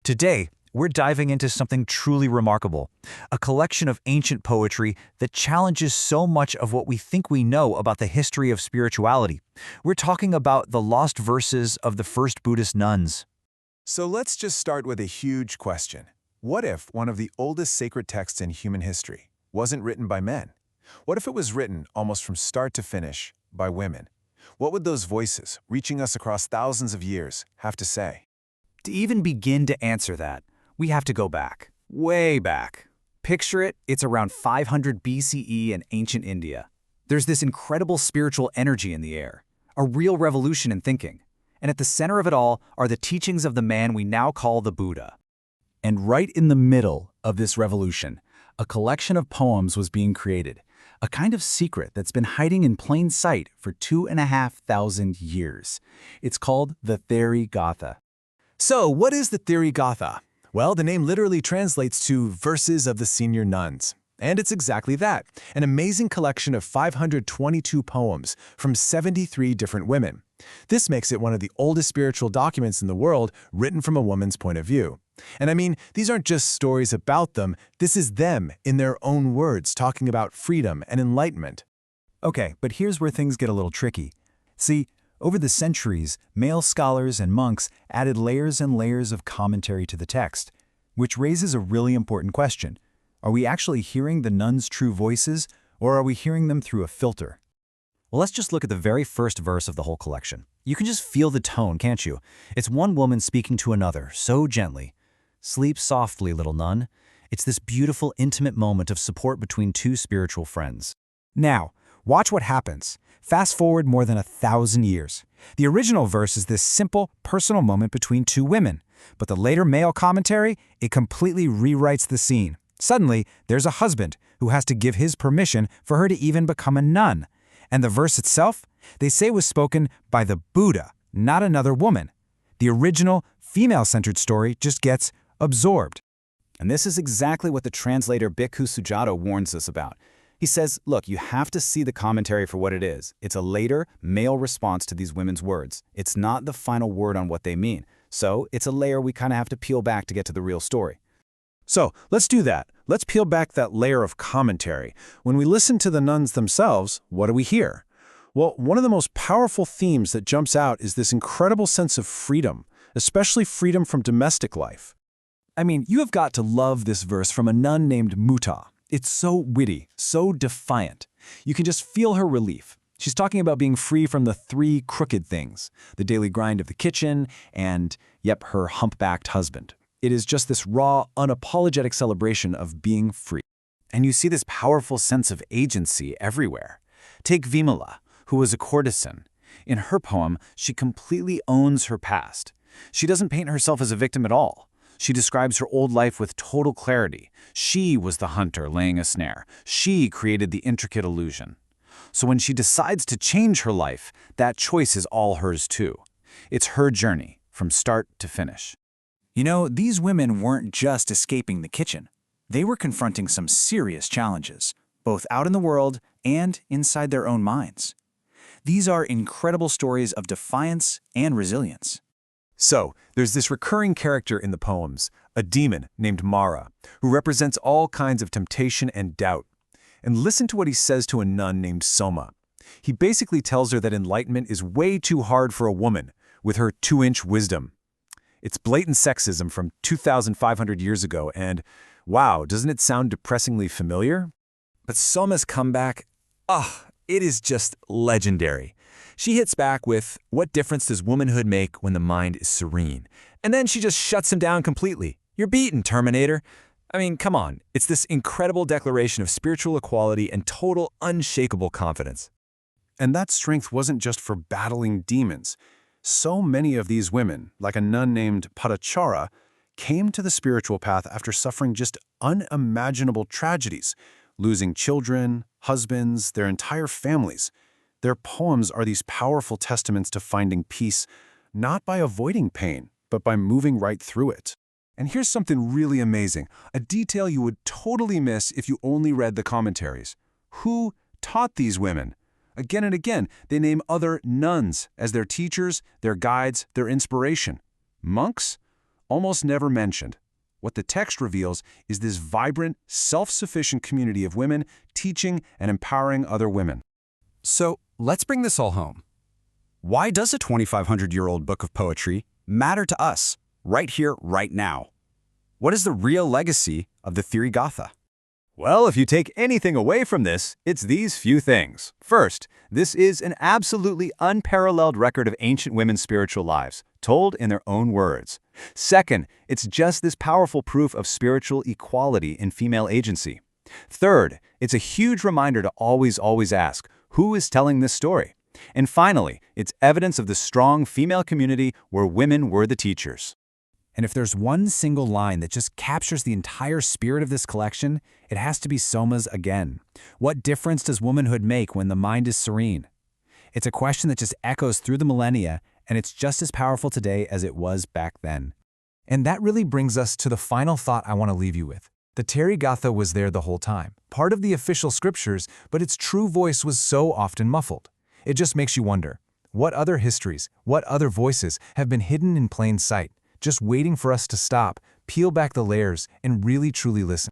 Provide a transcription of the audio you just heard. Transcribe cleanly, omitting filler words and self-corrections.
Today, we're diving into something truly remarkable, a collection of ancient poetry that challenges so much of what we think we know about the history of spirituality. We're talking about the lost verses of the first Buddhist nuns. So let's just start with a huge question. What if one of the oldest sacred texts in human history wasn't written by men? What if it was written almost from start to finish by women? What would those voices, reaching us across thousands of years, have to say? To even begin to answer that, we have to go back, way back. Picture it, it's around 500 BCE in ancient India. There's this incredible spiritual energy in the air, a real revolution in thinking. And at the center of it all are the teachings of the man we now call the Buddha. And right in the middle of this revolution, a collection of poems was being created, a kind of secret that's been hiding in plain sight for 2,500 years. It's called the Therigatha. So what is the Therigatha? Well, the name literally translates to Verses of the Senior Nuns. And it's exactly that, an amazing collection of 522 poems from 73 different women. This makes it one of the oldest spiritual documents in the world written from a woman's point of view. And I mean, these aren't just stories about them, this is them, in their own words, talking about freedom and enlightenment. Okay, but here's where things get a little tricky. See, over the centuries, male scholars and monks added layers and layers of commentary to the text, which raises a really important question. Are we actually hearing the nuns' true voices, or are we hearing them through a filter? Well, let's just look at the very first verse of the whole collection. You can just feel the tone, can't you? It's one woman speaking to another, so gently. Sleep softly, little nun. It's this beautiful, intimate moment of support between two spiritual friends. Now, watch what happens. Fast forward more than 1,000 years. The original verse is this simple, personal moment between two women. But the later male commentary, it completely rewrites the scene. Suddenly, there's a husband who has to give his permission for her to even become a nun. And the verse itself, they say was spoken by the Buddha, not another woman. The original, female-centered story just gets absorbed. And this is exactly what the translator Bhikkhu Sujata warns us about. He says, look, you have to see the commentary for what it is. It's a later, male response to these women's words. It's not the final word on what they mean. So it's a layer we kind of have to peel back to get to the real story. So let's do that. Let's peel back that layer of commentary. When we listen to the nuns themselves, what do we hear? Well, one of the most powerful themes that jumps out is this incredible sense of freedom, especially freedom from domestic life. I mean, you have got to love this verse from a nun named Mutta. It's so witty, so defiant. You can just feel her relief. She's talking about being free from the three crooked things, the daily grind of the kitchen, and, yep, her humpbacked husband. It is just this raw, unapologetic celebration of being free. And you see this powerful sense of agency everywhere. Take Vimala, who was a courtesan. In her poem, she completely owns her past. She doesn't paint herself as a victim at all. She describes her old life with total clarity. She was the hunter laying a snare. She created the intricate illusion. So when she decides to change her life, that choice is all hers too. It's her journey, from start to finish. You know, these women weren't just escaping the kitchen. They were confronting some serious challenges, both out in the world and inside their own minds. These are incredible stories of defiance and resilience. So, there's this recurring character in the poems, a demon named Mara, who represents all kinds of temptation and doubt. And listen to what he says to a nun named Soma. He basically tells her that enlightenment is way too hard for a woman, with her 2-inch wisdom. It's blatant sexism from 2,500 years ago, and wow, doesn't it sound depressingly familiar? But Soma's comeback, it is just legendary. She hits back with, what difference does womanhood make when the mind is serene? And then she just shuts him down completely. You're beaten, Terminator. I mean, come on. It's this incredible declaration of spiritual equality and total unshakable confidence. And that strength wasn't just for battling demons. So many of these women, like a nun named Padachara, came to the spiritual path after suffering just unimaginable tragedies, losing children, husbands, their entire families. Their poems are these powerful testaments to finding peace, not by avoiding pain, but by moving right through it. And here's something really amazing, a detail you would totally miss if you only read the commentaries. Who taught these women? Again and again, they name other nuns as their teachers, their guides, their inspiration. Monks? almost never mentioned. What the text reveals is this vibrant, self-sufficient community of women teaching and empowering other women. So let's bring this all home. Why does a 2,500-year-old book of poetry matter to us, right here, right now? What is the real legacy of the Therigatha? Well, if you take anything away from this, it's these few things. First, this is an absolutely unparalleled record of ancient women's spiritual lives, told in their own words. Second, it's just this powerful proof of spiritual equality in female agency. Third, it's a huge reminder to always ask, who is telling this story? And finally, it's evidence of the strong female community where women were the teachers. And if there's one single line that just captures the entire spirit of this collection, it has to be Soma's again. What difference does womanhood make when the mind is serene? It's a question that just echoes through the millennia, and it's just as powerful today as it was back then. And that really brings us to the final thought I want to leave you with. The Therigatha was there the whole time, part of the official scriptures, but its true voice was so often muffled. It just makes you wonder, what other histories, what other voices have been hidden in plain sight, just waiting for us to stop, peel back the layers, and really truly listen?